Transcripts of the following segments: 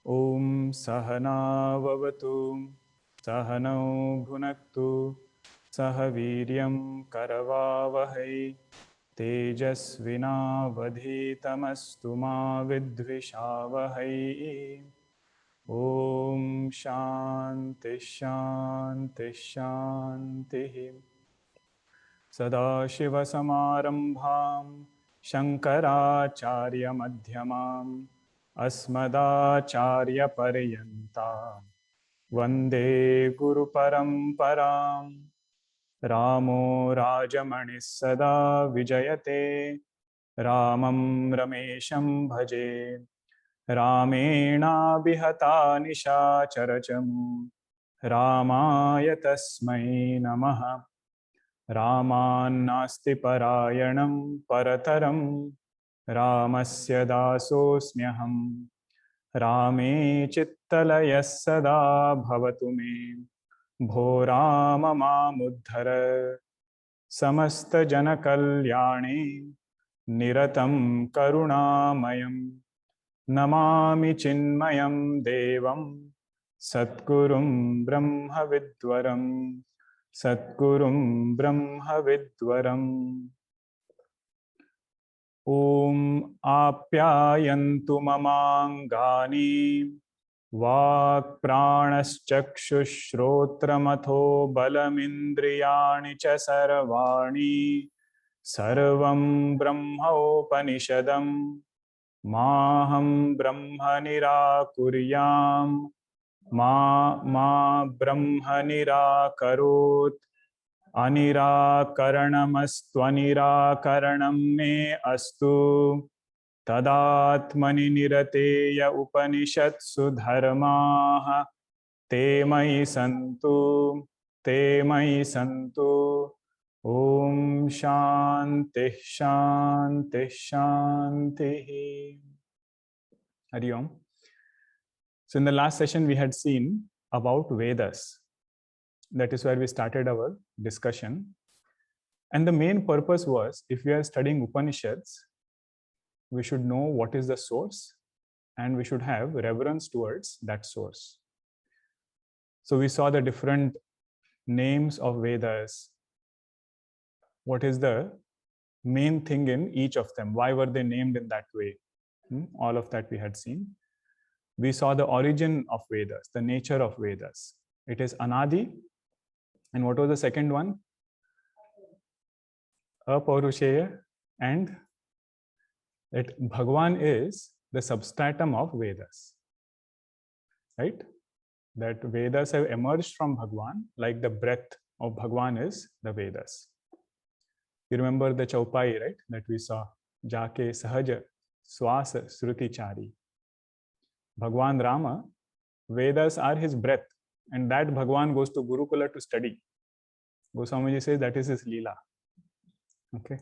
ॐ सहनाववतु सहनौ भुनक्तु सह वीर्यं करवावहै तेजस्विनावधीतमस्तु मा विद्विषावहै। ॐ शान्ति शान्ति शान्तिः। सदाशिवसमारम्भां शङ्कराचार्यमध्यमाम् अस्मदाचार्यपर्यन्तां वन्दे गुरुपरम्पराम्। रामो राजमणिः सदा विजयते रामं रमेशं भजे। रामेणाभिहता निशाचरचमू रामाय तस्मै नमः। रामान्नास्ति परायणं परतरं रामस्य दासोऽस्म्यहम्। रामे चित्तलयः सदा भवतु मे भो राम मामुद्धर। समस्तजनकल्याणे निरतं करुणामयं नमामि चिन्मयं देवं सद्गुरुं ब्रह्मविद्वरम् सद्गुरुं ब्रह्मविद्वरम्। ॐ आप्यायन्तु ममाङ्गानि वाक्प्राणश्चक्षुश्रोत्रमथो बलमिन्द्रियाणि च सर्वाणि सर्वं ब्रह्मोपनिषदं माहं ब्रह्म निराकुर्याम् मा ब्रह्म निराकरोत्। अनिराकरणमस्त्वनिराकरणं मे अस्तु तदात्मनि निरतेय उपनिषत्सु धर्माः ते मयि सन्तु ते मयि सन्तु। ॐ शान्तिः शान्तिः शान्तिः। हरि ओम. So in the last session we had seen about Vedas. That is where we started our discussion. And the main purpose was, if we are studying Upanishads, we should know what is the source and we should have reverence towards that source. So we saw the different names of Vedas. What is the main thing in each of them? Why were they named in that way? All of that we had seen. We saw the origin of Vedas, the nature of Vedas. It is Anadi. And what was the second one? Apaurushaya. And that Bhagwan is the substratum of Vedas. Right? That Vedas have emerged from Bhagwan, like the breath of Bhagwan is the Vedas. You remember the Chaupai, right? That we saw. Jake Sahaja Swasa Sruti Chari. Bhagwan Rama, Vedas are his breath. And that Bhagwan goes to Gurukula to study. Goswamiji says that is his Leela. Okay.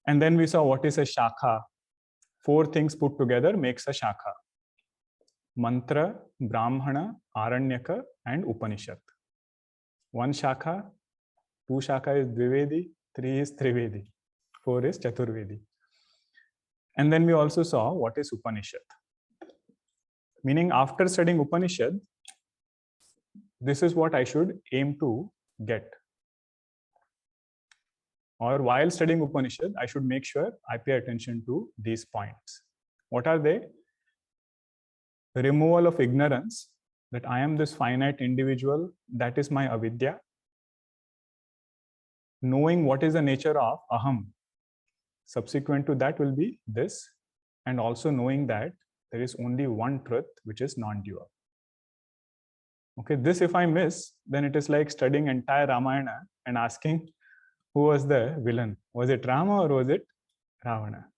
And then we saw what is a Shakha. 4 things put together makes a Shakha. Mantra, Brahmana, Aranyaka, and Upanishad. 1 Shakha, 2 Shakha is Dvivedi, 3 is Trivedi, 4 is Chaturvedi. And then we also saw what is Upanishad. Meaning after studying Upanishad, this is what I should aim to get. Or while studying Upanishad, I should make sure I pay attention to these points. What are they? Removal of ignorance, that I am this finite individual, that is my avidya. Knowing what is the nature of aham. Subsequent to that will be this. And also knowing that there is only one truth, which is non-dual. Okay, this if I miss, then it is like studying entire Ramayana and asking who was the villain. Was it Rama or was it Ravana?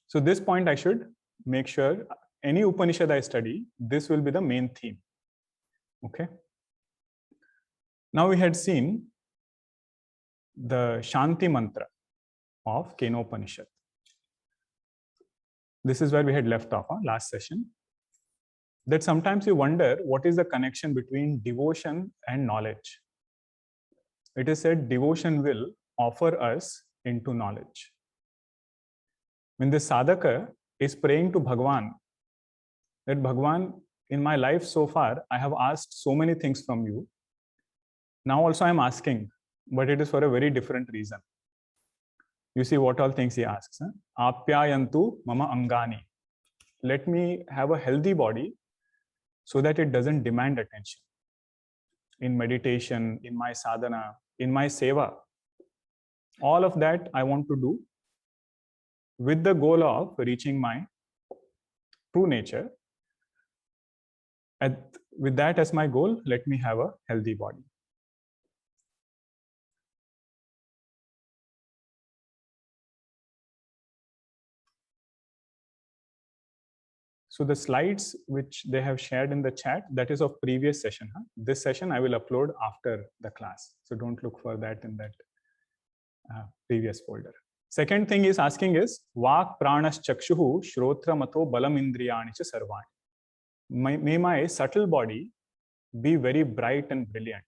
So this point I should make sure any Upanishad I study, this will be the main theme. Okay. Now we had seen the Shanti mantra of Kenopanishad. This is where we had left off last session. That sometimes you wonder what is the connection between devotion and knowledge. It is said devotion will offer us into knowledge. When the sadhaka is praying to Bhagwan, that Bhagwan, in my life so far, I have asked so many things from you. Now also I am asking, but it is for a very different reason. You see what all things he asks. Apyayantu mama angani. Let me have a healthy body so that it doesn't demand attention. In meditation, in my sadhana, in my seva, all of that I want to do with the goal of reaching my true nature. With that as my goal, let me have a healthy body. So the slides which they have shared in the chat, that is of previous session. This session I will upload after the class. So don't look for that in that previous folder. Second thing is asking is, Vak pranas chakshuhu shrotra mato balam indriyani cha sarvani. May my subtle body be very bright and brilliant.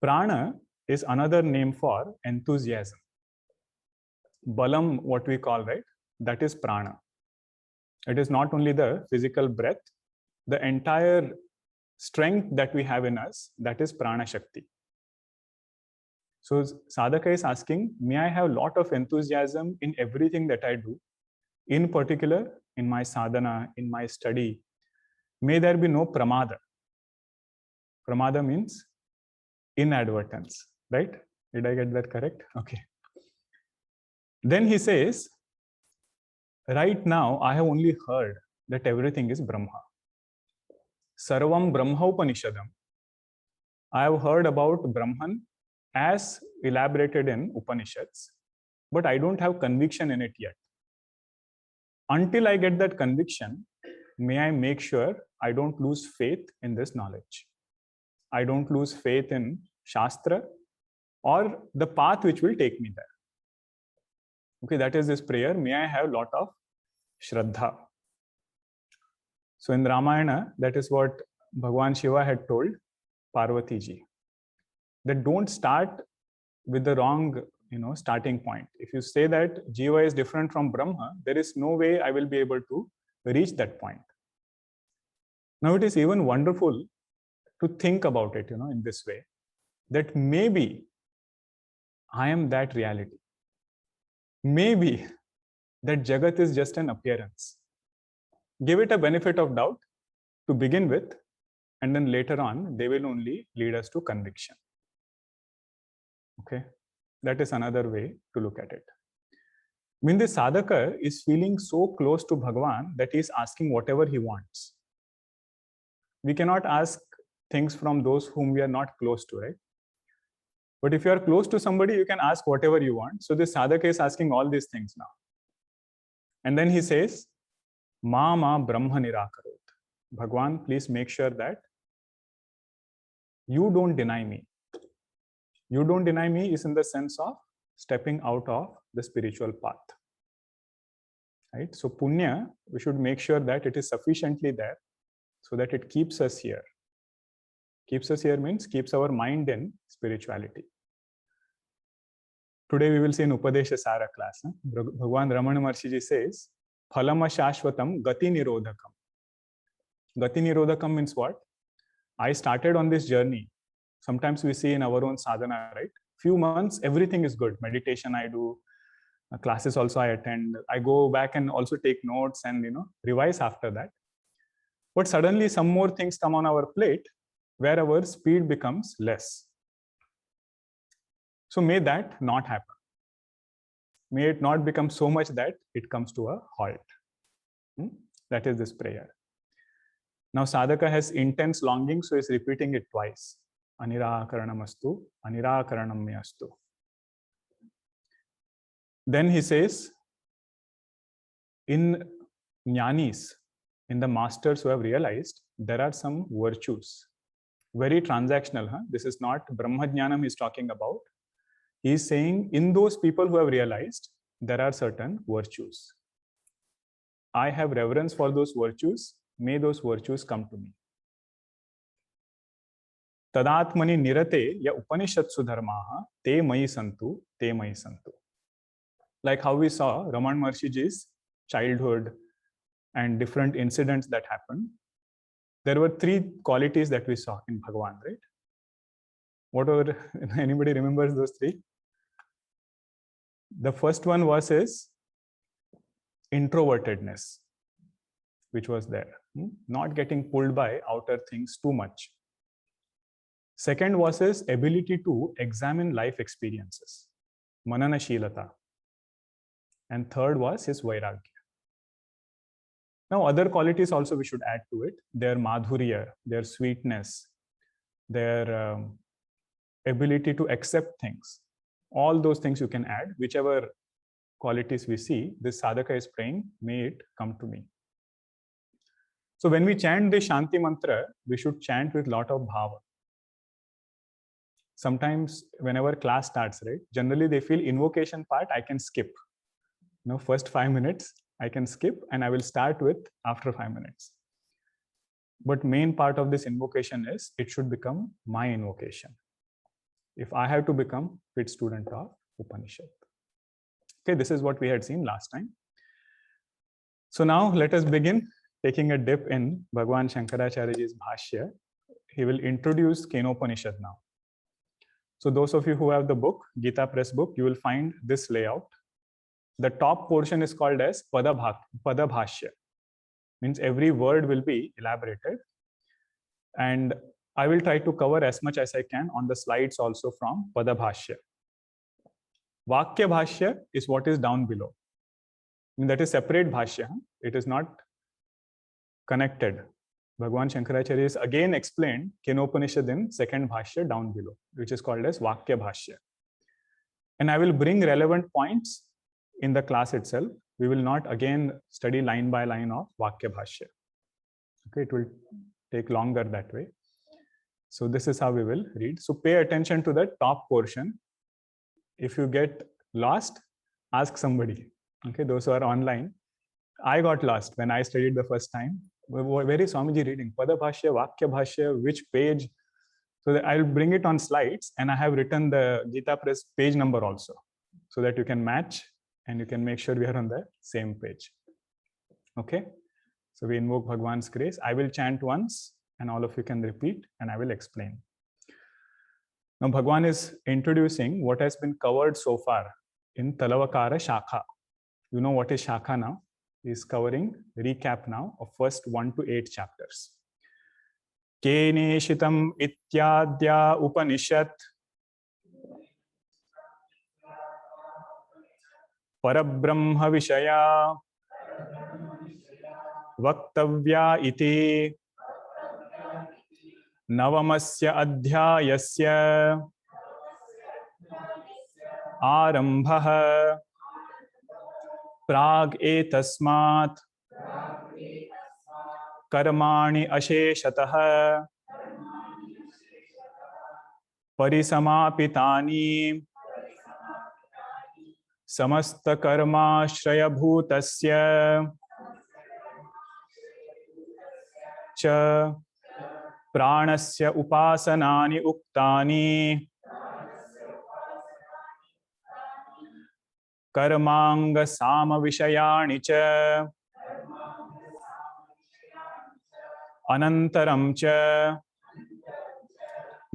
Prana is another name for enthusiasm. Balam, what we call, right? That is prana. It is not only the physical breath, the entire strength that we have in us, that is prana shakti. So sadhaka is asking, may I have a lot of enthusiasm in everything that I do, in particular in my sadhana, in my study. May there be no pramada. Pramada means inadvertence, right? Did I get that correct? Okay. Then he says, right now I have only heard that everything is Brahma. Sarvam Brahma Upanishadam. I have heard about Brahman as elaborated in Upanishads, but I don't have conviction in it yet. Until I get that conviction, may I make sure I don't lose faith in this knowledge. I don't lose faith in Shastra or the path which will take me there. Okay, that is this prayer. May I have a lot of Shraddha. So in Ramayana, that is what Bhagwan Shiva had told Parvati ji. That don't start with the wrong starting point. If you say that Jiva is different from Brahma, there is no way I will be able to reach that point. Now it is even wonderful to think about it in this way, that maybe I am that reality. Maybe that Jagat is just an appearance. Give it a benefit of doubt to begin with, and then later on, they will only lead us to conviction. Okay, that is another way to look at it. I mean, the sadhaka is feeling so close to Bhagwan that he is asking whatever he wants. We cannot ask things from those whom we are not close to, right? But if you are close to somebody, you can ask whatever you want. So this sadhaka is asking all these things now. And then he says, Ma Brahma nirakarot. Bhagwan, please make sure that you don't deny me. You don't deny me is in the sense of stepping out of the spiritual path. Right? So punya, we should make sure that it is sufficiently there so that it keeps us here. Keeps us here means keeps our mind in spirituality. Today we will see in Upadesha Sara class. Bhagwan Ramana Maharshi says, Phalama Shashvatam Gati Nirodhakam. Gati Nirodhakam means what? I started on this journey. Sometimes we see in our own sadhana, right? Few months, everything is good. Meditation I do, classes also I attend. I go back and also take notes and revise after that. But suddenly some more things come on our plate where our speed becomes less. So may that not happen. May it not become so much that it comes to a halt. That is this prayer. Now sadhaka has intense longing, so he's repeating it twice. Anirakaranamastu, anirakaranam me astu. Then he says, in jnanis, in the masters who have realized, there are some virtues. Very transactional. This is not Brahma Jnanam he's talking about. He is saying, in those people who have realized, there are certain virtues. I have reverence for those virtues. May those virtues come to me. Tadatmani nirate ya upanishatsu dharmaha te mayi santu, te mayi santu. Like how we saw Ramana Maharshi's childhood and different incidents that happened, there were 3 qualities that we saw in Bhagwan, right? What were, anybody remembers those 3? The first one was his introvertedness, which was there, not getting pulled by outer things too much. Second was his ability to examine life experiences, mananashilata. And third was his vairagya. Now, other qualities also we should add to it: their madhurya, their sweetness, their ability to accept things. All those things you can add. Whichever qualities we see, this sadhaka is praying, may it come to me. So when we chant the Shanti mantra, we should chant with lot of bhava. Sometimes whenever class starts, right, generally they feel invocation part I can skip. First 5 minutes I can skip and I will start with after 5 minutes. But main part of this invocation is it should become my invocation. If I have to become fit student of Upanishad. Okay, this is what we had seen last time. So now let us begin taking a dip in Bhagwan Shankaracharya's Bhashya. He will introduce Kenopanishad now. So those of you who have the book, Gita Press book, you will find this layout. The top portion is called as Pada Bhashya. Means every word will be elaborated. And I will try to cover as much as I can on the slides also from Pada Bhashya. Vakya Bhashya is what is down below. I mean, that is separate Bhashya. It is not connected. Bhagwan Shankaracharya is again explained Kenopanishad in second Bhashya down below, which is called as Vakya Bhashya. And I will bring relevant points in the class itself. We will not again study line by line of Vakya Bhashya. Okay, it will take longer that way. So this is how we will read. So pay attention to the top portion. If you get lost, ask somebody. Okay, those who are online. I got lost when I studied the first time. Where is Swamiji reading? Pada Bhashya, Vakya Bhashya, which page? So that I'll bring it on slides, and I have written the Gita Press page number also, so that you can match and you can make sure we are on the same page. Okay, so we invoke Bhagwan's grace. I will chant once and all of you can repeat and I will explain. Now Bhagwan is introducing what has been covered so far in Talavakara Shakha. You know what is Shakha now? He is covering recap now of first 1 to 8 chapters. Keneshitam ityadya Upanishad Parabrahma Vishaya Vaktavya iti Navamasya Adhyayasya Arambha Prag etasmat Karmani Asheshatah Parisamapitani Samasta Karma Shraya Bhutasya Cha Pranasya Upasanani Uktani Karmanga Sama Vishayani Cha Anantaram Cha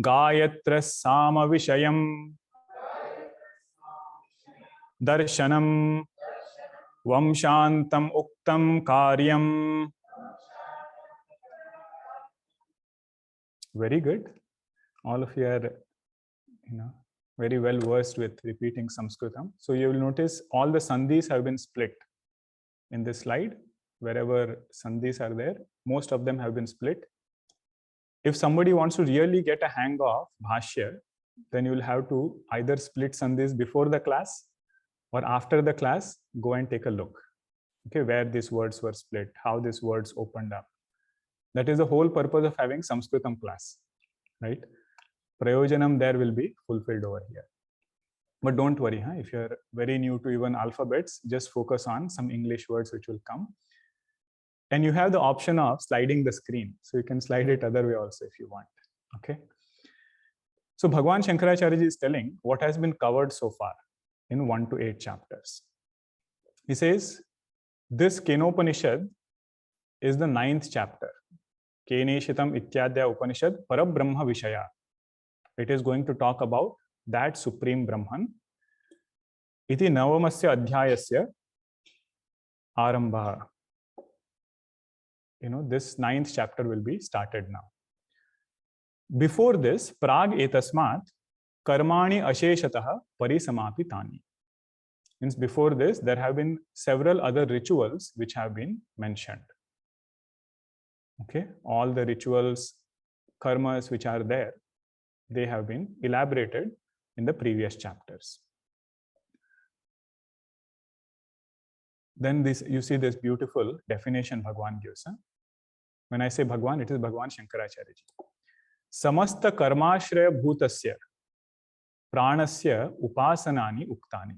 Gayatra Sama Vishayam Darshanam Vamshantam Uktam Karyam. Very good. All of you are, very well versed with repeating Sanskritam. So you will notice all the sandhis have been split in this slide. Wherever sandhis are there, most of them have been split. If somebody wants to really get a hang of Bhashya, then you will have to either split sandhis before the class or after the class, go and take a look. Okay, where these words were split, how these words opened up. That is the whole purpose of having Sanskritam class, right? Prayojanam there will be fulfilled over here. But don't worry, if you're very new to even alphabets, just focus on some English words which will come. And you have the option of sliding the screen. So you can slide it other way also if you want. Okay. So Bhagwan Shankaracharya is telling what has been covered so far in 1 to 8 chapters. He says, this Kenopanishad is the 9th chapter. Keneshitam Ityadya Upanishad Parabrahma Vishaya. It is going to talk about that Supreme Brahman. Iti Navamasya Adhyayasya Arambha. This 9th chapter will be started now. Before this, Prag etasmat karmani asheshatah parisamapitani. Means before this, there have been several other rituals which have been mentioned. Okay, all the rituals, karmas which are there, they have been elaborated in the previous chapters. Then this, you see this beautiful definition Bhagwan gives. When I say Bhagwan, it is Bhagwan Shankaracharya ji. Samasta karmashraya bhutasya pranasya upasanani uktani.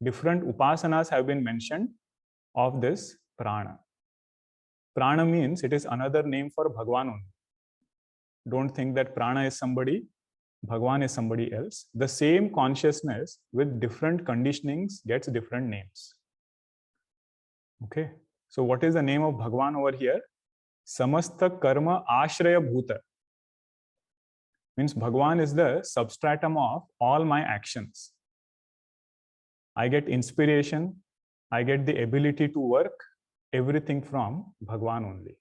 Different upasanas have been mentioned of this prana. Prana means it is another name for Bhagwan only. Don't think that prana is somebody, Bhagwan is somebody else. The same consciousness with different conditionings gets different names. Okay. So what is the name of Bhagwan over here? Samasta karma ashraya bhuta. Means Bhagwan is the substratum of all my actions. I get inspiration, I get the ability to work, everything from Bhagwan only.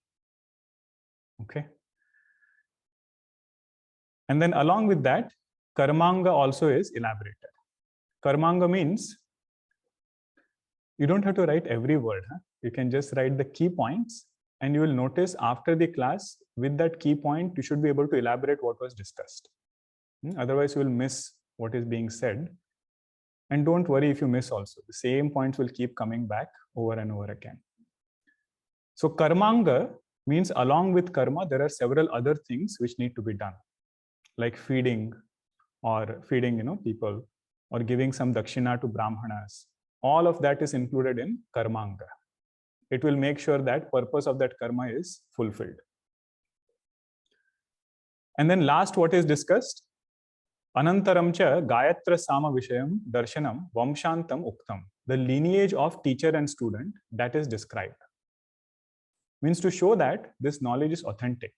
Okay. And then along with that, Karmanga also is elaborated. Karmanga means you don't have to write every word. You can just write the key points, and you will notice after the class, with that key point, you should be able to elaborate what was discussed. Otherwise, you will miss what is being said. And don't worry if you miss also. The same points will keep coming back over and over again. So Karmanga means along with karma, there are several other things which need to be done, like feeding people, or giving some dakshina to brahmanas. All of that is included in Karmanga. It will make sure that purpose of that karma is fulfilled. And then last, what is discussed? Anantaram cha Gayatra Sama Vishayam Darshanam Vamshantam Uktam. The lineage of teacher and student, that is described. Means to show that this knowledge is authentic.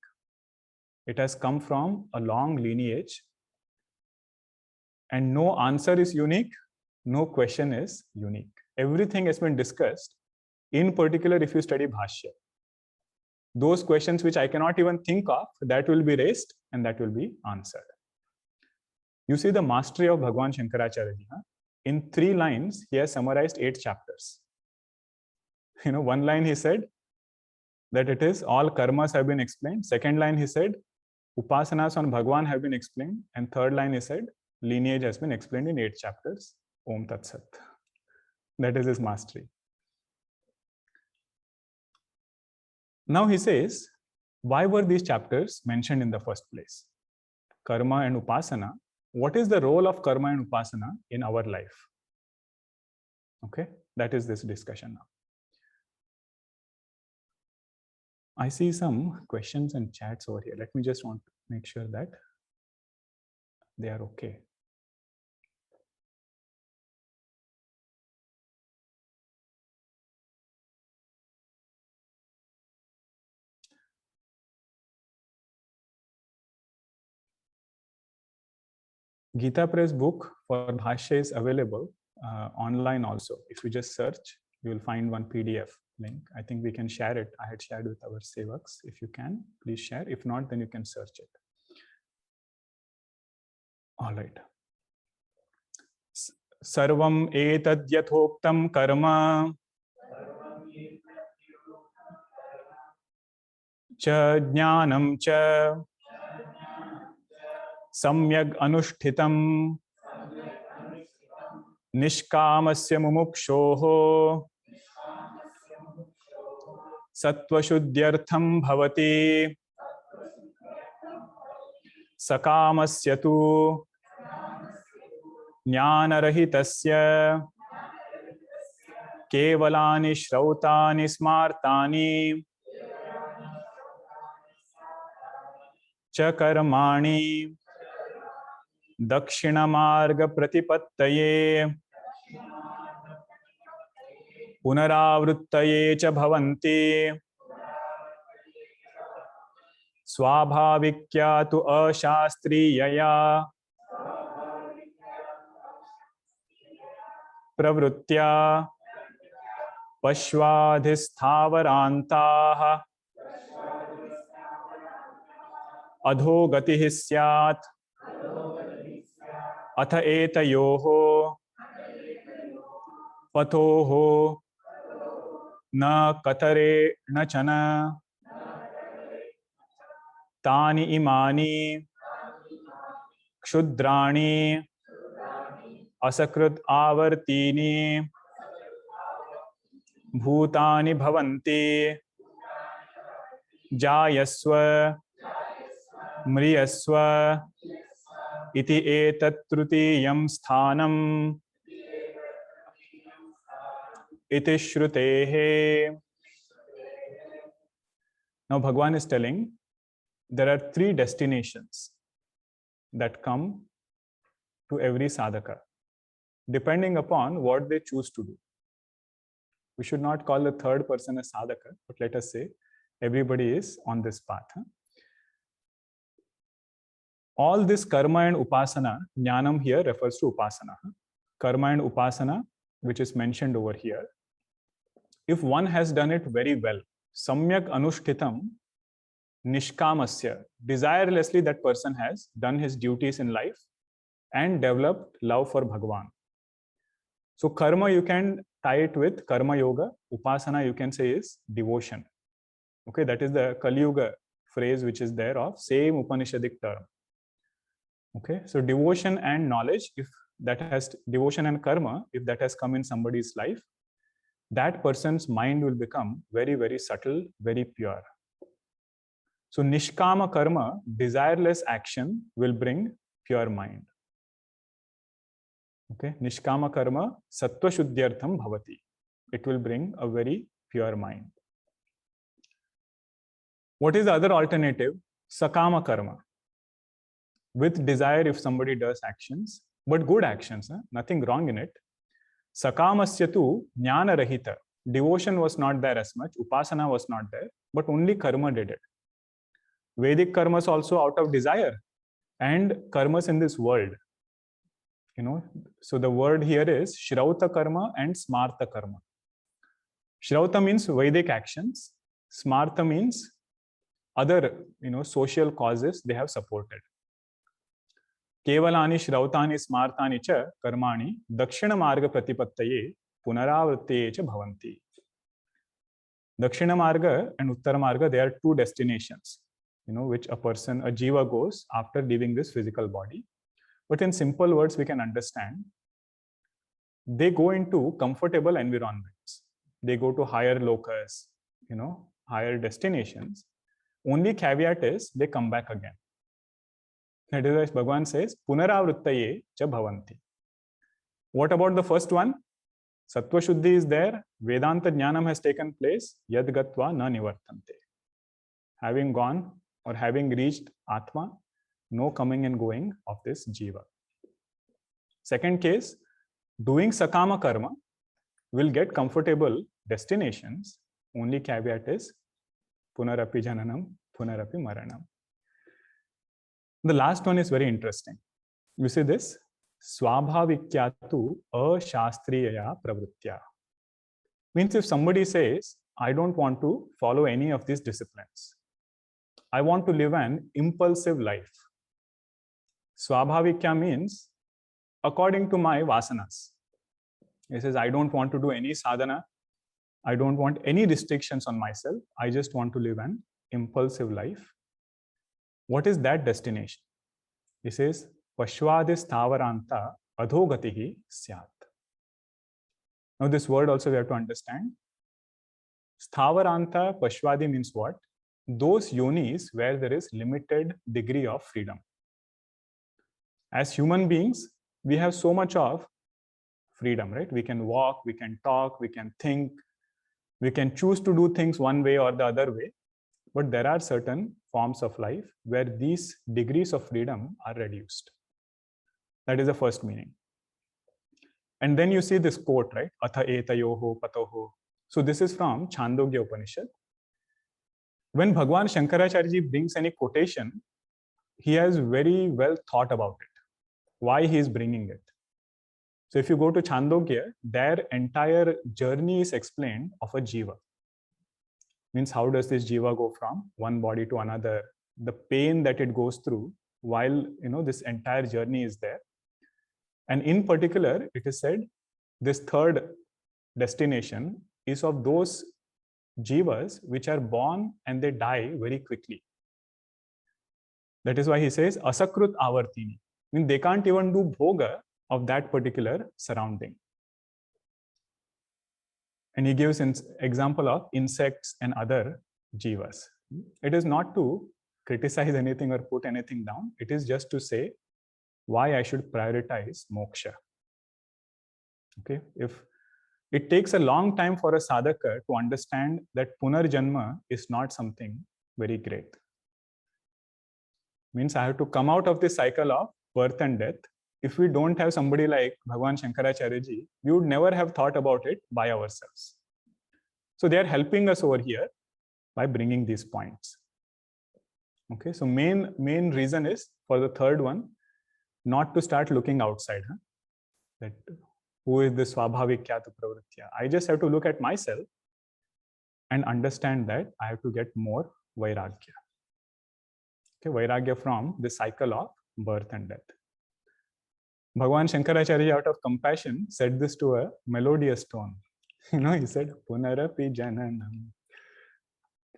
It has come from a long lineage, and no answer is unique, no question is unique. Everything has been discussed. In particular, if you study Bhashya, those questions which I cannot even think of, that will be raised and that will be answered. You see the mastery of Bhagwan Shankaracharya ji. In 3 lines, he has summarized 8 chapters. One line he said that it is all karmas have been explained. Second line he said upasanas on Bhagwan have been explained. And third line he said lineage has been explained in 8 chapters. Om Tat Sat. That is his mastery. Now he says, why were these chapters mentioned in the first place? Karma and upasana. What is the role of karma and upasana in our life? Okay, that is this discussion now. I see some questions and chats over here. Let me just want to make sure that they are okay. Gita Press book for Bhashya is available online also. If you just search, you will find one PDF link. I think we can share it. I had shared with our sevaks. If you can, please share. If not, then you can search it. All right. Sarvam etad yathoktam karma cha jnanam cha samyag anushtitam nishkamasya mumukshoho satvashuddhyartham bhavati sakamasya tu jnanarahitasya kevalani shrautani smartani cha karmani dakshinamarga pratipattaye punaravrutaye cha bhavanti स्वाभाविक्या तु अशास्त्रीयया प्रवृत्त्या पश्वाधिस्थावरान्ताः अधोगतिः स्यात् अथ एतयोः पथोः न कतरेण चन तानि इमानि क्षुद्राणि असकृत् आवर्तीनि भूतानि भवन्ति जायस्व म्रियस्व इति एतत् तृतीयं स्थानम् इति श्रुतेः. Now Bhagwan is telling there are three destinations that come to every sadhaka depending upon what they choose to do. We should not call the third person a sadhaka, but let us say everybody is on this path. All this karma and upasana, jnanam here refers to upasana. Karma and upasana, which is mentioned over here, if one has done it very well, samyak anushtitam nishkamasya, desirelessly that person has done his duties in life and developed love for Bhagavan. So karma you can tie it with karma yoga, upasana you can say is devotion. Okay, that is the Kali Yuga phrase which is there of same Upanishadic term. Okay, so devotion and knowledge, if that has devotion and karma, if that has come in somebody's life, that person's mind will become very, very subtle, very pure. So nishkama karma, desireless action, will bring pure mind. Okay, nishkama karma sattva shuddhyartham bhavati. It will bring a very pure mind. What is the other alternative? Sakama karma. With desire, if somebody does actions, but good actions, nothing wrong in it. Sakamasya tu jnana rahita. Devotion was not there as much, upasana was not there, but only karma did it. Vedic karmas also out of desire, and karmas in this world. So the word here is Shrauta karma and Smarta karma. Shrauta means Vedic actions. Smarta means other, social causes they have supported. केवलानि श्रौतानि स्मार्तानि च कर्माणि दक्षिण मार्ग प्रतिपत्तये पुनरावृत्तये च भवन्ति. Dakshina Marga and Uttara Marga, they are two destinations, which a jiva goes after leaving this physical body. But in simple words, we can understand, they go into comfortable environments. They go to higher locus, higher destinations. Only caveat is they come back again. That is why Bhagavan says, Punaravrittaye cha bhavanti. What about the first one? Sattva Shuddhi is there. Vedanta Jnanam has taken place. Yad gatva na nivartante. Having gone or having reached Atma, no coming and going of this Jiva. Second case, doing Sakama Karma will get comfortable destinations. Only caveat is Punarapi Jananam, Punarapi Maranam. The last one is very interesting. You see this? Swabhavikyatu ashastriyaya pravrittya. Means if somebody says, I don't want to follow any of these disciplines. I want to live an impulsive life. Swabhavikya means according to my vasanas. He says, I don't want to do any sadhana. I don't want any restrictions on myself. I just want to live an impulsive life. What is that destination? He says, Pashvadis Thavaranta Adhogatihi Syat. Now this word also we have to understand. Sthavaranta Pashvadi means what? Those yonis where there is limited degree of freedom. As human beings, we have so much of freedom, right? We can walk, we can talk, we can think, we can choose to do things one way or the other way. But there are certain forms of life where these degrees of freedom are reduced. That is the first meaning. And then you see this quote, right? Atha etayoho patoho. So this is from Chandogya Upanishad. when Bhagwan Shankaracharya ji brings any quotation, he has very well thought about it, why he is bringing it. So if you go to Chandogya, their entire journey is explained of a jiva. Means how does this jiva go from one body to another, the pain that it goes through while this entire journey is there. And in particular, it is said this third destination is of those jivas which are born and they die very quickly. That is why he says asakrut avartini. I mean, they can't even do bhoga of that particular surrounding. And he gives an example of insects and other jivas. It is not to criticize anything or put anything down. It is just to say why I should prioritize moksha. Okay, if it takes a long time for a sadhaka to understand that punarjanma is not something very great. Means I have to come out of this cycle of birth and death. If we don't have somebody like Bhagwan Shankaracharya ji, we would never have thought about it by ourselves. So they are helping us over here by bringing these points. Okay, so main reason is for the third one, not to start looking outside. That who is this Swabhavikyatu Pravritya? I just have to look at myself and understand that I have to get more Vairagya. Okay, Vairagya from the cycle of birth and death. Bhagwan Shankaracharya, out of compassion, said this to a melodious tone. He said, Punarapi jananam,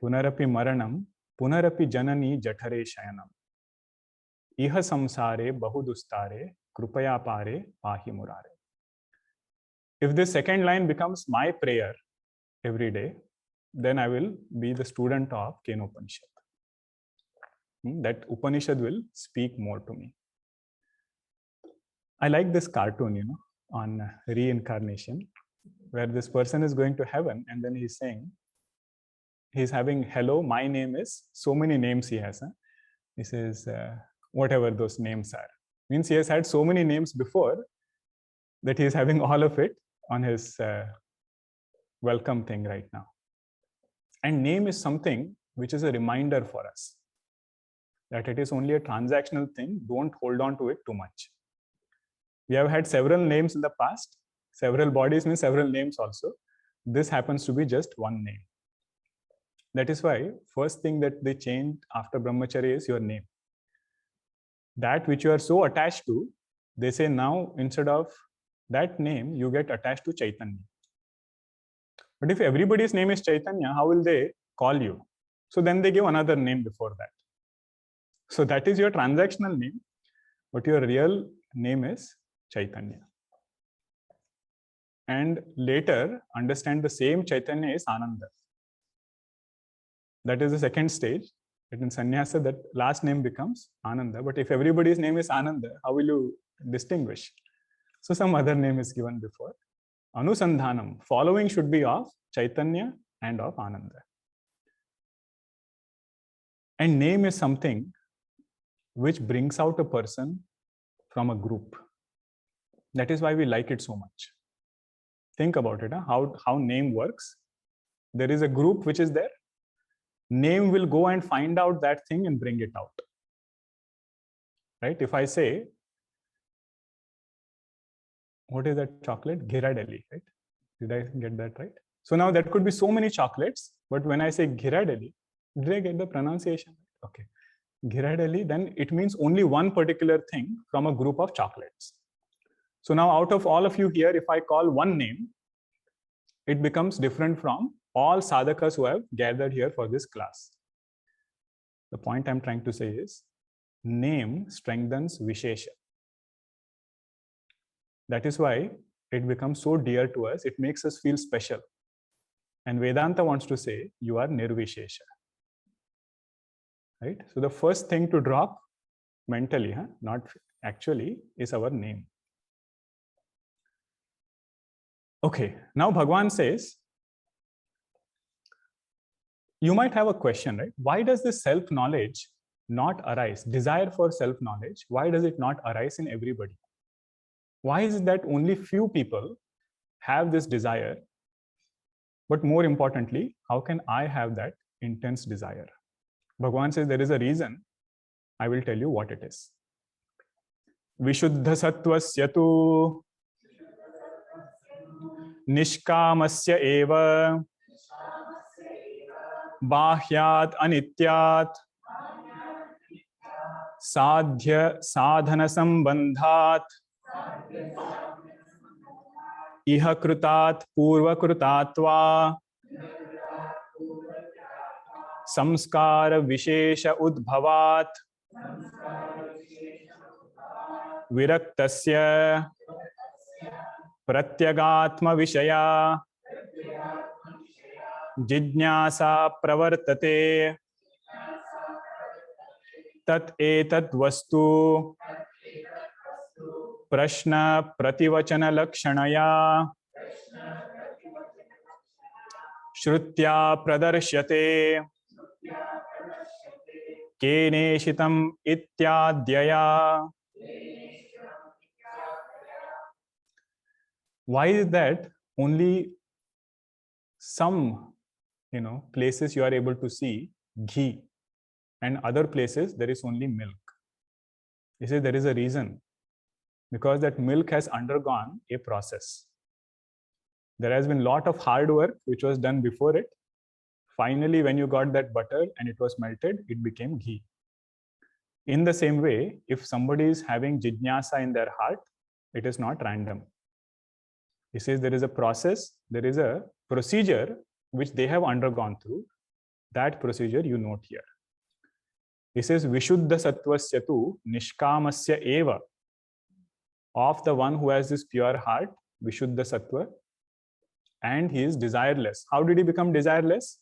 Punarapi maranam, Punarapi janani jathare shayanam. Iha samsare bahudustare, krupaya pare pahi murare. If this second line becomes my prayer every day, then I will be the student of Kenopanishad. That Upanishad will speak more to me. I like this cartoon, on reincarnation, where this person is going to heaven and then he's saying, he's having, hello, my name is, so many names he has. He says, whatever those names are. Means he has had so many names before that he is having all of it on his welcome thing right now. And name is something which is a reminder for us that it is only a transactional thing. Don't hold on to it too much. We have had several names in the past. Several bodies means several names also. This happens to be just one name. That is why first thing that they changed after brahmacharya is your name. That which you are so attached to, they say now instead of that name, you get attached to Chaitanya. But if everybody's name is Chaitanya, how will they call you? So then they give another name before that. So that is your transactional name, but your real name is Chaitanya. And later, understand the same Chaitanya is Ananda. That is the second stage. In sannyasa, that last name becomes Ananda. But if everybody's name is Ananda, how will you distinguish? So some other name is given before. Anusandhanam, following should be of Chaitanya and of Ananda. And name is something which brings out a person from a group. That is why we like it so much. Think about it, how name works. There is a group which is there. Name will go and find out that thing and bring it out. Right? If I say, what is that chocolate? Ghirardelli, right? Did I get that right? So now that could be so many chocolates, but when I say Ghirardelli, did I get the pronunciation? Okay. Ghirardelli, then it means only one particular thing from a group of chocolates. So now out of all of you here, if I call one name, it becomes different from all sadhakas who have gathered here for this class. The point I'm trying to say is, name strengthens Vishesha. That is why it becomes so dear to us. It makes us feel special. And Vedanta wants to say, you are Nirvishesha. Right? So the first thing to drop mentally, not actually, is our name. Okay, now Bhagwan says, you might have a question, right? Why does this self-knowledge not arise? Desire for self-knowledge, why does it not arise in everybody? Why is it that only few people have this desire? But more importantly, how can I have that intense desire. Bhagavan says there is a reason. I will tell you what it is. Vishuddha sattvasya tu nishkamasya eva bahyat anityat sadhya sadhana sambandhat iha krutat purva krutatva samskara vishesha udbhavat viraktasya pratyagaatma vishaya जिज्ञासा प्रवर्तते तत् एतत् वस्तु प्रश्न प्रतिवचन लक्षणया श्रुत्या प्रदर्श्यते केनेशितम् इत्याद्यया. Why is that only some places you are able to see ghee and other places there is only milk? He says there is a reason, because that milk has undergone a process. There has been a lot of hard work which was done before it. Finally, when you got that butter and it was melted, it became ghee. In the same way, if somebody is having jijnasa in their heart, it is not random. He says there is a process, there is a procedure which they have undergone through. That procedure you note here. He says Vishuddha sattvasya tu nishkamasya eva. Of the one who has this pure heart, Vishuddha sattva, and he is desireless. How did he become desireless?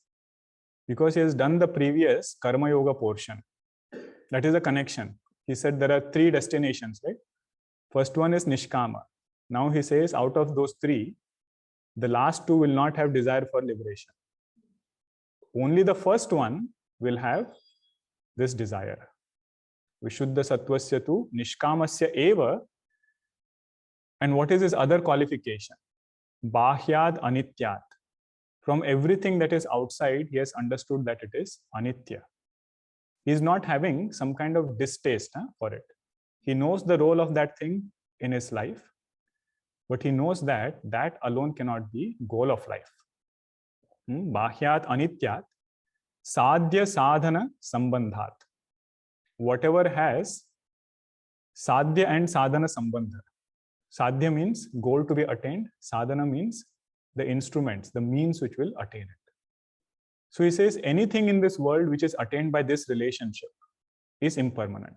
Because he has done the previous karma yoga portion. That is a connection. He said there are 3 destinations, right? First one is nishkama. Now he says out of those 3, the last 2 will not have desire for liberation. Only the first one will have this desire. Vishuddha sattvasya tu nishkamasya eva. And what is his other qualification? Bahyad anityat. From everything that is outside, he has understood that it is anitya. He is not having some kind of distaste for it. He knows the role of that thing in his life, but he knows that that alone cannot be goal of life. Bahyat anityat sadhya sadhana sambandhat. Whatever has sadhya and sadhana sambandha. Sadhya means goal to be attained. Sadhana means the instruments, the means which will attain it. So he says anything in this world which is attained by this relationship is impermanent.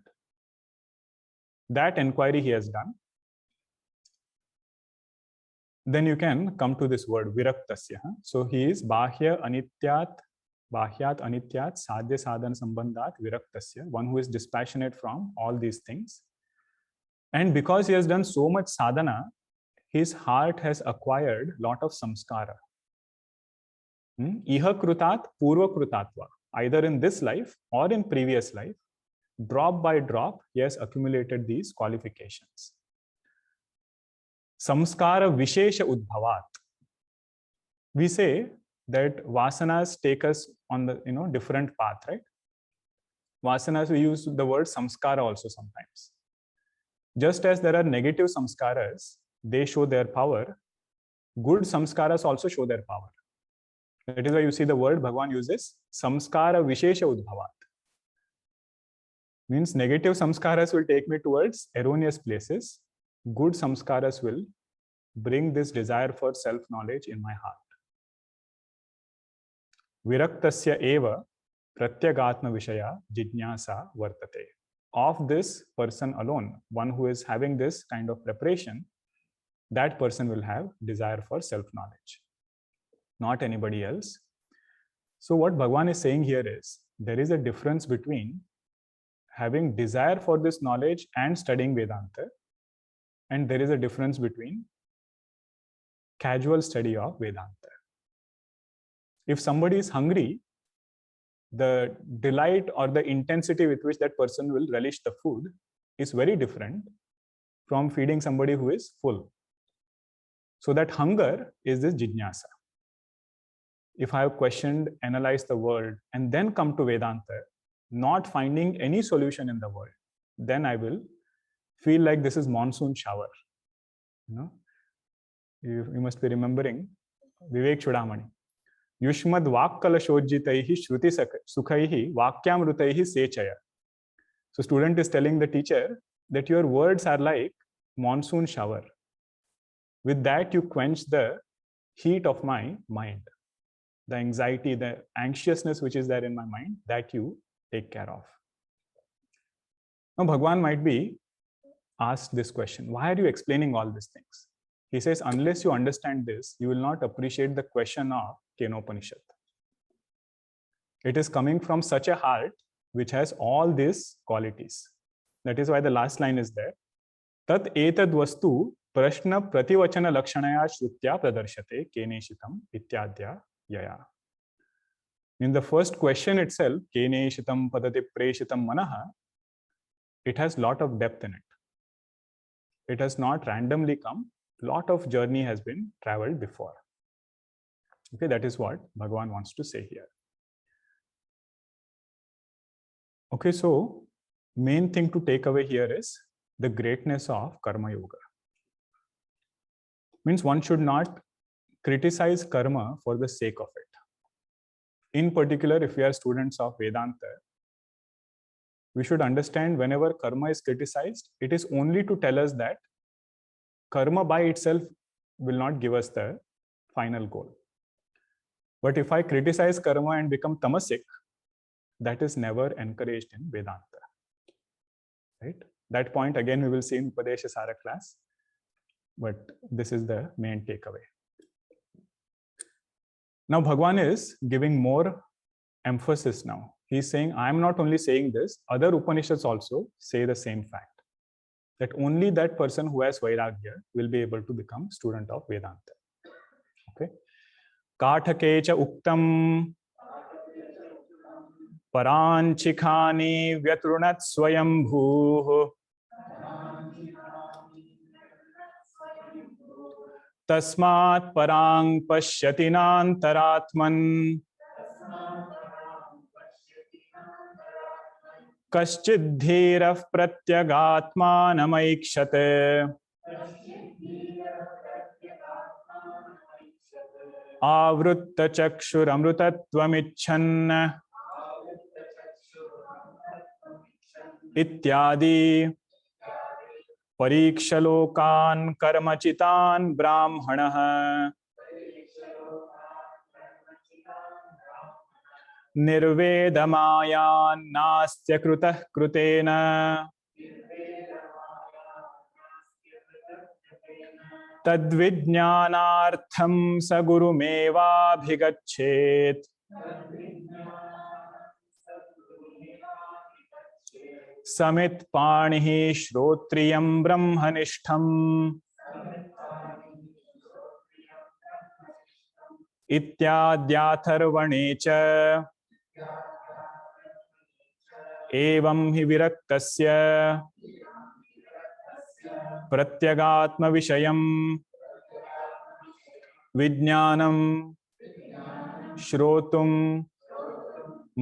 That inquiry he has done. Then you can come to this word viraktasya. So he is bahyat anityat sadhya sadhana sambandhat viraktasya, one who is dispassionate from all these things. And because he has done so much sadhana, his heart has acquired a lot of samskara. Iha krutat purva krutatva. Either in this life or in previous life, drop by drop, he has accumulated these qualifications. Samskara vishesha udbhavat. We say that vasanas take us on the different path, right? Vasanas, we use the word samskara also sometimes. Just as there are negative samskaras, they show their power, good samskaras also show their power. That is why you see the word Bhagavan uses samskara vishesha udbhavat. Means negative samskaras will take me towards erroneous places. Good samskaras will bring this desire for self-knowledge in my heart. Viraktasya eva pratyagatma vishaya jijnasa vartate. Of this person alone, one who is having this kind of preparation, that person will have desire for self-knowledge, not anybody else. So what Bhagavan is saying here is, there is a difference between having desire for this knowledge and studying Vedanta, and there is a difference between casual study of Vedanta. If somebody is hungry, the delight or the intensity with which that person will relish the food is very different from feeding somebody who is full. So that hunger is this jijnasa. if I have questioned, analyzed the world, and then come to Vedanta, not finding any solution in the world, then I will feel like this is monsoon shower. You must be remembering Vivek Chudamani. Yushmad Vakkalashodjitaihi Shruti Sukhaihi Vakyamrutaihi Sechaya. So student is telling the teacher that your words are like monsoon shower. With that, you quench the heat of my mind. The anxiety, the anxiousness which is there in my mind, that you take care of. Now, Bhagwan might be asked this question, why are you explaining all these things? He says, unless you understand this, you will not appreciate the question of Kenopanishad. It is coming from such a heart which has all these qualities. That is why the last line is there. Tat etad vastu prashna prativachana lakshanaya shrutya pradarshate keneshitam ityadya yaya. In the first question itself, keneshitam padati preshitam manaha, it has lot of depth in it. It has not randomly come. Lot of journey has been traveled before. Okay, that is what Bhagavan wants to say here. Okay, so main thing to take away here is the greatness of Karma Yoga. Means one should not criticize karma for the sake of it. In particular, if we are students of Vedanta, we should understand whenever karma is criticized, it is only to tell us that karma by itself will not give us the final goal. But if I criticize karma and become tamasic, that is never encouraged in Vedanta. Right? That point again we will see in Upadesha Sara class, but this is the main takeaway. Now Bhagwan is giving more emphasis now. He's saying, I am not only saying this, other Upanishads also say the same fact. That only that person who has Vairagya will be able to become student of Vedanta. Okay. Kathakecha uktam paranchikhani vyatrunat swayambhuh tasmat parang pashyati nantaratman kaschidhirah pratyagatmanamaikshate avrutta chakshuramrutattvamichan ityadi parikshalokan karmachitan brahmanah nirvedamayan nastya krutah krutena tadvijnanartham sagurumeva bhigachet samit panihi shrotriyam brahmanishtham ityadhyatharvanecha evam hi viraktasya pratyagatma vishayam vijnanam shrotum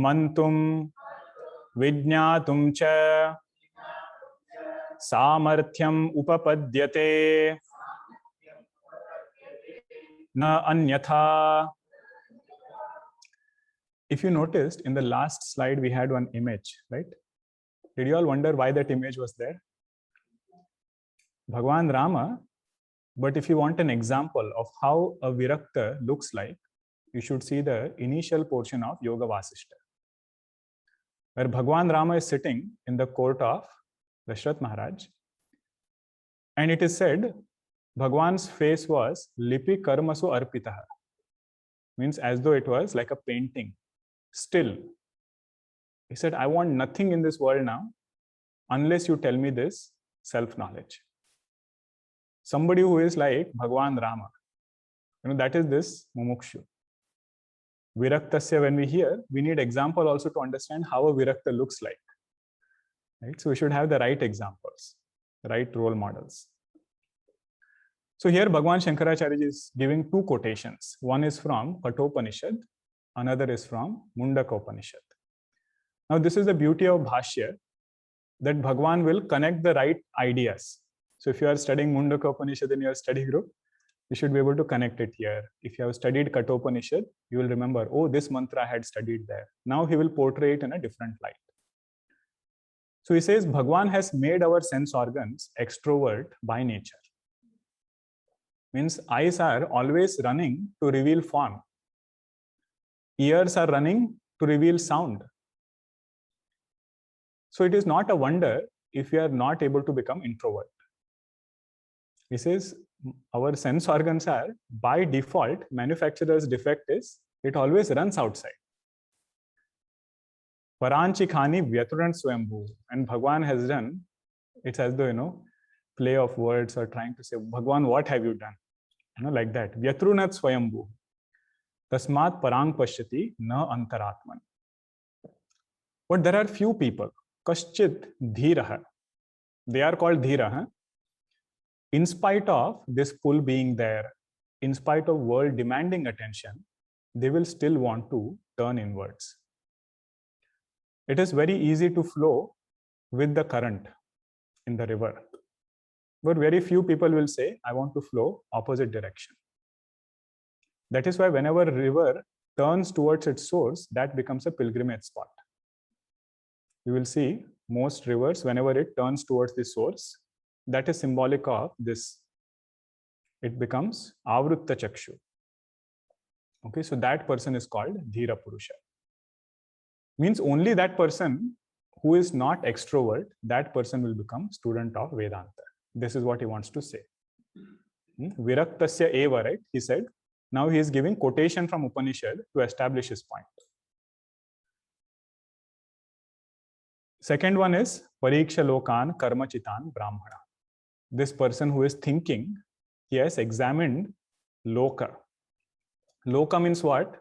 mantum vijnatum cha samarthyam upapadyate na anyatha. If you noticed in the last slide we had one image, right? Did you all wonder why that image was there? Bhagwan Rama, but if you want an example of how a Virakta looks like, you should see the initial portion of Yoga Vasishta, where Bhagwan Rama is sitting in the court of Dashrath Maharaj. And it is said, Bhagwan's face was lipi karmasu arpitaha, means as though it was like a painting, still. He said, I want nothing in this world now, unless you tell me this self-knowledge. Somebody who is like Bhagwan Rama, that is this mumukshu. Viraktasya, when we hear, we need example also to understand how a Virakta looks like. Right? So we should have the right examples, the right role models. So here Bhagwan Shankaracharya is giving two quotations. One is from Kathopanishad, another is from Mundaka Upanishad. Now this is the beauty of Bhashya, that Bhagwan will connect the right ideas. So if you are studying Mundaka Upanishad in your study group, you should be able to connect it here. If you have studied Kathopanishad, you will remember, oh, this mantra I had studied there. Now he will portray it in a different light. So he says, Bhagwan has made our sense organs extrovert by nature. Means eyes are always running to reveal form. Ears are running to reveal sound. So it is not a wonder if we are not able to become introvert. He says, our sense organs are by default, manufacturer's defect is it always runs outside. Paranchi khani vyaturan swayambhu. And Bhagwan has done, it's as though, play of words or trying to say, Bhagwan, what have you done? Like that. Vyatrunat swayambhu. Tasmat parang pashyati na antaratman. But there are few people. Kaschit dhiraha. They are called dhira. In spite of this pull being there, in spite of world demanding attention, they will still want to turn inwards. It is very easy to flow with the current in the river. But very few people will say, I want to flow opposite direction. That is why whenever a river turns towards its source, that becomes a pilgrimage spot. You will see most rivers, whenever it turns towards the source, that is symbolic of this. It becomes Avrutta Chakshu. Okay, so that person is called Dhira Purusha. Means only that person who is not extrovert, that person will become student of Vedanta. This is what he wants to say. Viraktasya eva, right? He said. Now he is giving quotation from Upanishad to establish his point. Second one is Pariksha Lokan Karma Chitan Brahmana. This person who is thinking, he has examined Loka. Loka means what?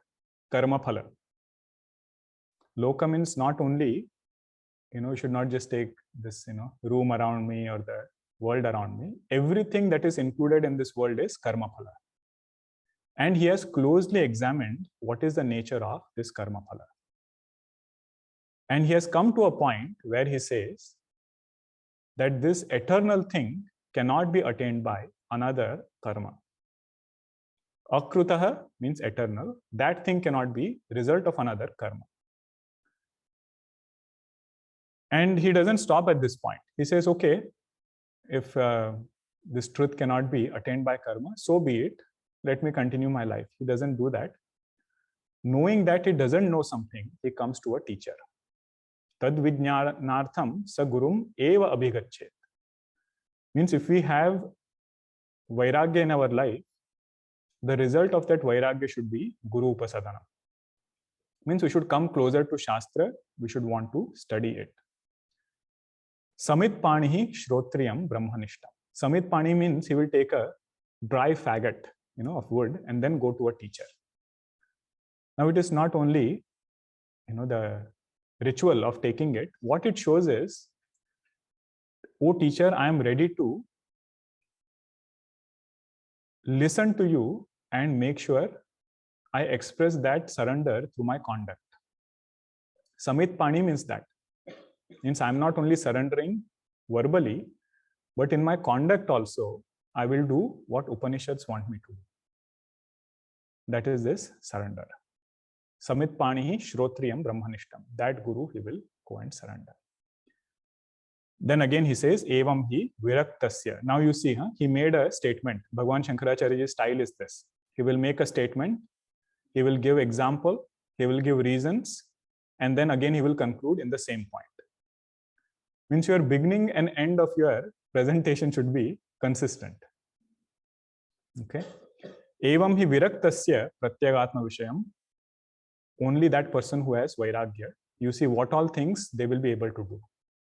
Karma Phala. Loka means not only, you should not just take this, room around me or the world around me. Everything that is included in this world is Karma Phala. And he has closely examined what is the nature of this Karma Phala. And he has come to a point where he says that this eternal thing cannot be attained by another karma. Akrutaha means eternal. That thing cannot be result of another karma. And he doesn't stop at this point. He says, okay, if this truth cannot be attained by karma, so be it. Let me continue my life. He doesn't do that. Knowing that he doesn't know something, he comes to a teacher. Tad vijnanartham sa gurum eva abhigachet. Means if we have vairagya in our life, the result of that vairagya should be guru upasadana. Means we should come closer to Shastra, we should want to study it. Samit panihi shrotriyam brahmanishtam. Samit pani means he will take a dry faggot, of wood and then go to a teacher. Now it is not only, the ritual of taking it. What it shows is, oh teacher, I am ready to listen to you and make sure I express that surrender through my conduct. Samit pani means that. Means I am not only surrendering verbally, but in my conduct also, I will do what Upanishads want me to do. That is this surrender. Samit panihi shrotriyam brahmanishtam. That guru he will go and surrender. Then again he says, evam hi viraktasya. Now you see, he made a statement. Bhagwan Shankaracharya's style is this. He will make a statement, he will give example, he will give reasons, and then again he will conclude in the same point. Means your beginning and end of your presentation should be consistent. Okay. Evam hi viraktasya pratyagatma vishayam. Only that person who has vairagya, you see what all things they will be able to do.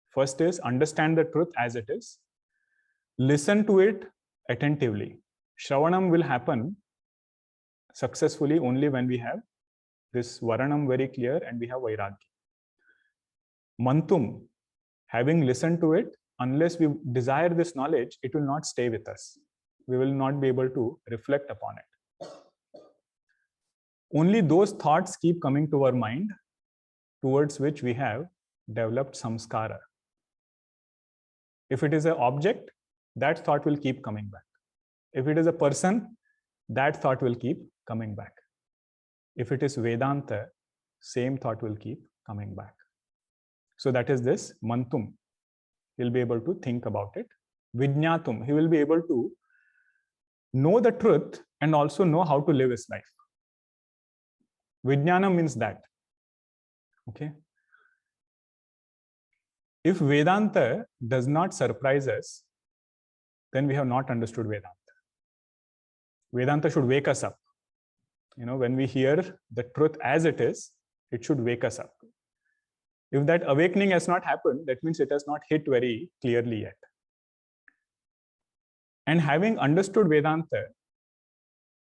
First is understand the truth as it is. Listen to it attentively. Shravanam will happen successfully only when we have this varanam very clear and we have vairagya. Mantum, having listened to it, unless we desire this knowledge, it will not stay with us. we will not be able to reflect upon it. Only those thoughts keep coming to our mind towards which we have developed samskara. If it is an object, that thought will keep coming back. If it is a person, that thought will keep coming back. If it is Vedanta, same thought will keep coming back. So that is this mantum. He'll be able to think about it. Vijnatum, he will be able to know the truth and also know how to live his life. Vijnana means that. Okay. If Vedanta does not surprise us, then we have not understood Vedanta. Vedanta should wake us up. When we hear the truth as it is, it should wake us up. If that awakening has not happened, that means it has not hit very clearly yet. And having understood Vedanta,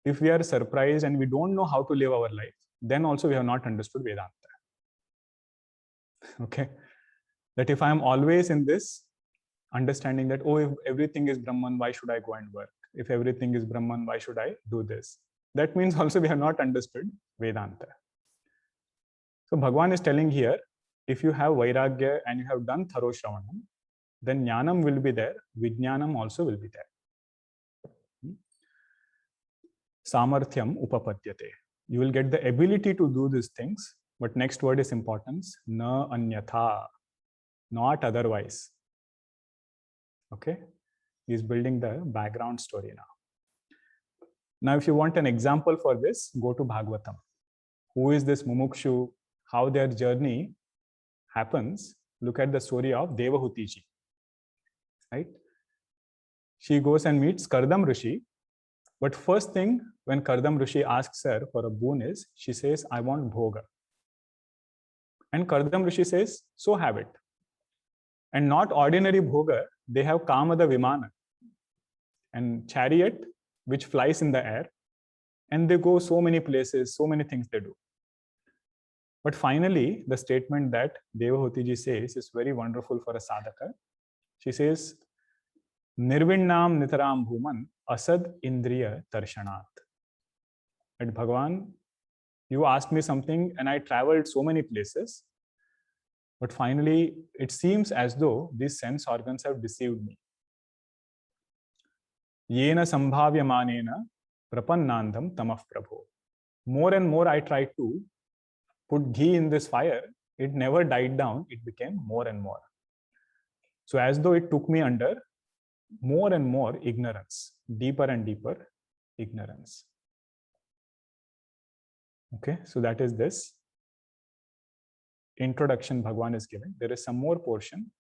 if we are surprised and we don't know how to live our life, then also we have not understood Vedanta. Okay? That if I am always in this understanding that, oh, if everything is Brahman, why should I go and work? If everything is Brahman, why should I do this? That means also we have not understood Vedanta. So Bhagavan is telling here, if you have Vairagya and you have done thorough Shravanam, then Jnanam will be there, Vijnanam also will be there. Samarthyam upapadyate. You will get the ability to do these things, but next word is importance, na anyatha, not otherwise. Okay? He is building the background story now. Now, if you want an example for this, go to Bhagavatam. Who is this Mumukshu? How their journey happens? Look at the story of Devahuti ji. Right? She goes and meets Kardam Rishi. But first thing, when Kardam Rishi asks her for a boon is, she says, I want bhoga. And Kardam Rishi says, so have it. And not ordinary bhoga, they have Kamada Vimana and chariot which flies in the air, and they go so many places, so many things they do. But finally, the statement that Devahuti ji says is very wonderful for a sadhaka. She says, Nirvinnam nitaram bhuman asad indriya darshanat. At Bhagavan, you asked me something and I traveled so many places, but finally it seems as though these sense organs have deceived me. Yena sambhavyamanena prapannandam tamah prabho. More and more I tried to put ghee in this fire, it never died down, it became more and more. So as though it took me under more and more ignorance, deeper and deeper ignorance. Okay, so that is this introduction Bhagavan is giving. There is some more portion.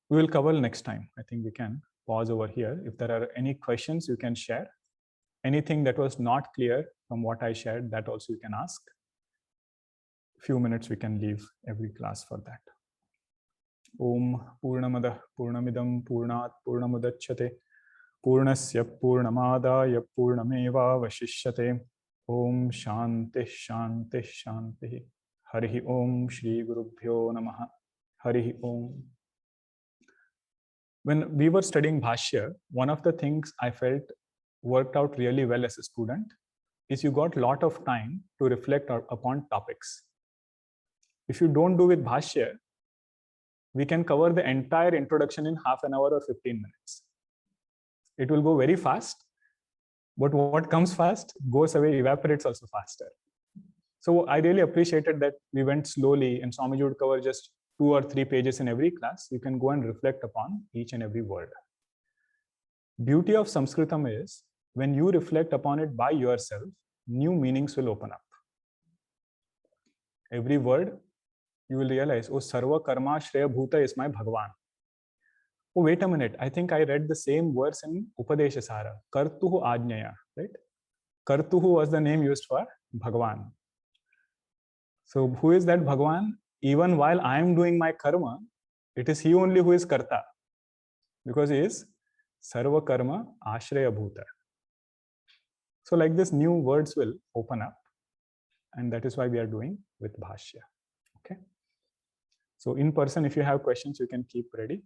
We will cover next time. I think we can pause over here. If there are any questions, you can share. Anything that was not clear from what I shared, that also you can ask. Few minutes we can leave every class for that. Om Purnamadah Purnamidam Purnat Purnamudachyate Purnasya Purnamadaya Purnameva Vashishyate. Om Shanti Shanti Shanti. Harihi Om Shri Gurubhyo Namaha. Harihi Om. When we were studying Bhashya, one of the things I felt worked out really well as a student is you got a lot of time to reflect upon topics. If you don't do with Bhashya, we can cover the entire introduction in half an hour or 15 minutes. It will go very fast, but what comes fast goes away, evaporates also faster. So I really appreciated that we went slowly and Swamiji would cover just 2 or 3 pages in every class. You can go and reflect upon each and every word. Beauty of Sanskritam is when you reflect upon it by yourself, new meanings will open up. Every word, you will realize, oh, Sarva Karma Shreya Bhuta is my Bhagavan. Oh, wait a minute. I think I read the same verse in Upadeshasara. Kartuhu Ajnaya, right? Kartuhu was the name used for Bhagavan. So who is that Bhagavan? Even while I am doing my karma, it is he only who is Karta. Because he is Sarva Karma Ashraya Bhuta. So like this, new words will open up. And that is why we are doing with Bhashya. Okay. So in person, if you have questions, you can keep ready.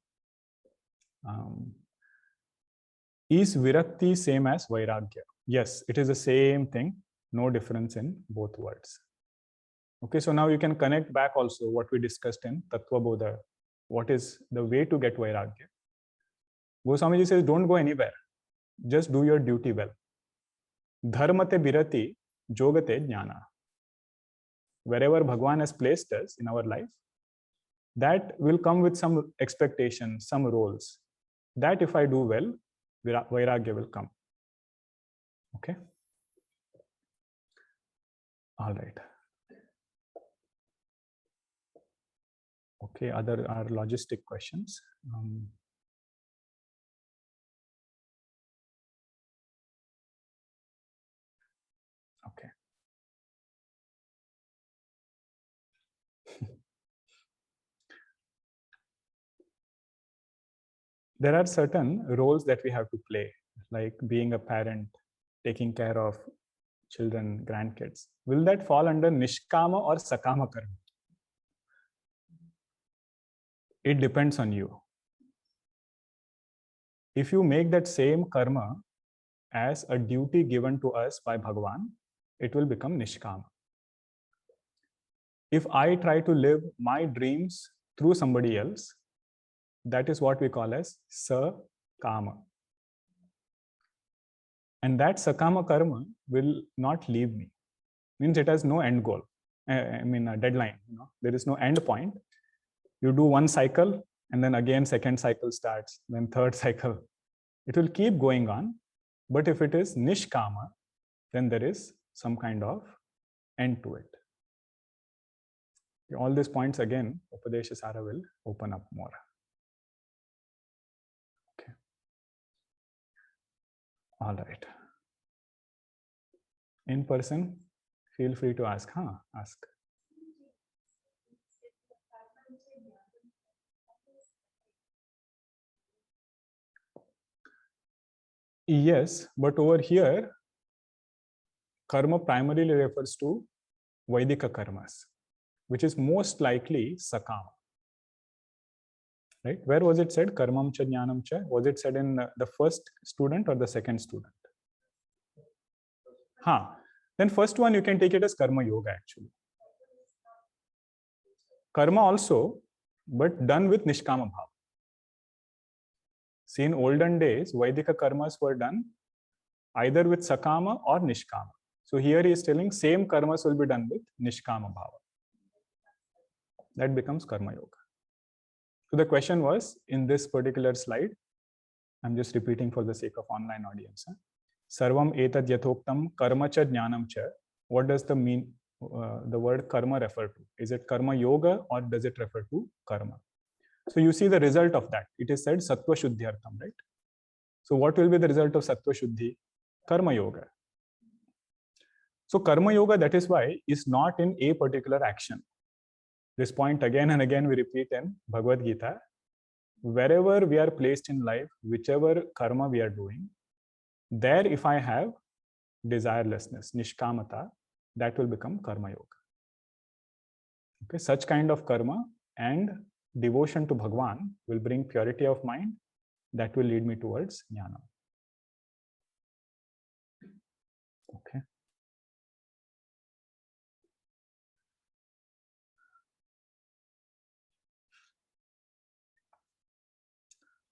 Is virakti same as vairagya? Yes, it is the same thing. No difference in both words. Okay, so now you can connect back also what we discussed in Tattva Bodha. What is the way to get vairagya? Goswamiji says, don't go anywhere. Just do your duty well. Dharmate birati jogate jnana. Wherever Bhagwan has placed us in our life, that will come with some expectations, some roles. That if I do well, vairagya will come. Okay. All right. Okay, other are logistic questions. Okay. There are certain roles that we have to play, like being a parent, taking care of children, grandkids. Will that fall under nishkama or sakama karma? It depends on you. If you make that same karma as a duty given to us by Bhagavan, it will become nishkama. If I try to live my dreams through somebody else, that is what we call as sakama. And that sakama karma will not leave me. Means it has no end goal. I mean a deadline. There is no end point. You do one cycle, and then again second cycle starts, then third cycle. It will keep going on. But if it is nishkama, then there is some kind of end to it. All these points again, Upadesha Sara will open up more. Okay. All right. In person, feel free to ask. Ask. Yes, but over here, karma primarily refers to Vaidika karmas, which is most likely sakama. Right? Where was it said? Karmam cha jnanam cha. Was it said in the first student or the second student? Then first one you can take it as karma yoga actually. Karma also, but done with nishkama bhava. See, in olden days, Vaidika karmas were done either with sakama or nishkama. So here he is telling same karmas will be done with nishkama bhava. That becomes karma yoga. So the question was, in this particular slide, I'm just repeating for the sake of online audience. Sarvam etad yathoktam karma cha jnanam cha. What does the word karma refer to? Is it karma yoga or does it refer to karma? So you see the result of that. It is said sattva shuddhyartham, right? So what will be the result of sattva shuddhi? Karma yoga. So karma yoga, that is why, is not in a particular action. This point again and again we repeat in Bhagavad Gita. Wherever we are placed in life, whichever karma we are doing, there if I have desirelessness, nishkamata, that will become karma yoga. Okay, such kind of karma and devotion to Bhagwan will bring purity of mind. That will lead me towards jnana. Okay.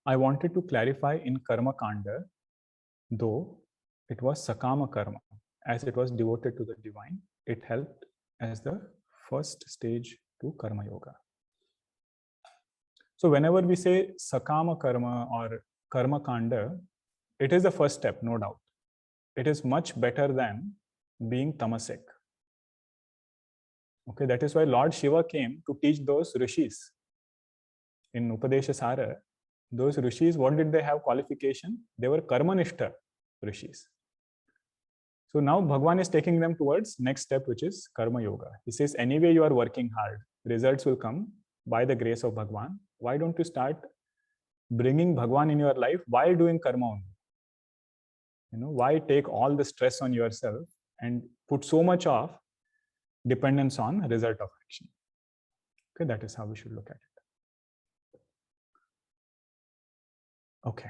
I wanted to clarify in Karma Kanda, though it was Sakama Karma, as it was devoted to the divine, it helped as the first stage to Karma Yoga. So whenever we say Sakama Karma or Karma Kanda, it is the first step, no doubt. It is much better than being tamasic. Okay, that is why Lord Shiva came to teach those rishis. In Upadesha Sara, those rishis, what did they have qualification? They were karmanishta rishis. So now Bhagwan is taking them towards next step, which is karma yoga. He says, anyway, you are working hard. Results will come by the grace of Bhagwan. Why don't you start bringing Bhagwan in your life while doing karma only? Why take all the stress on yourself and put so much of dependence on result of action? Okay, that is how we should look at it. Okay.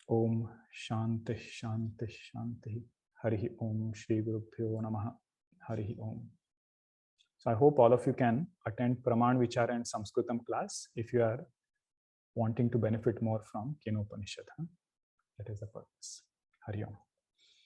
Om Shanti Shanti Shanti. Hari Om Shri Gurubhyo Namaha. Hari Om. So I hope all of you can attend Praman Vichara and Sanskritam class if you are wanting to benefit more from Kenopanishad. That is the purpose. Hari Om.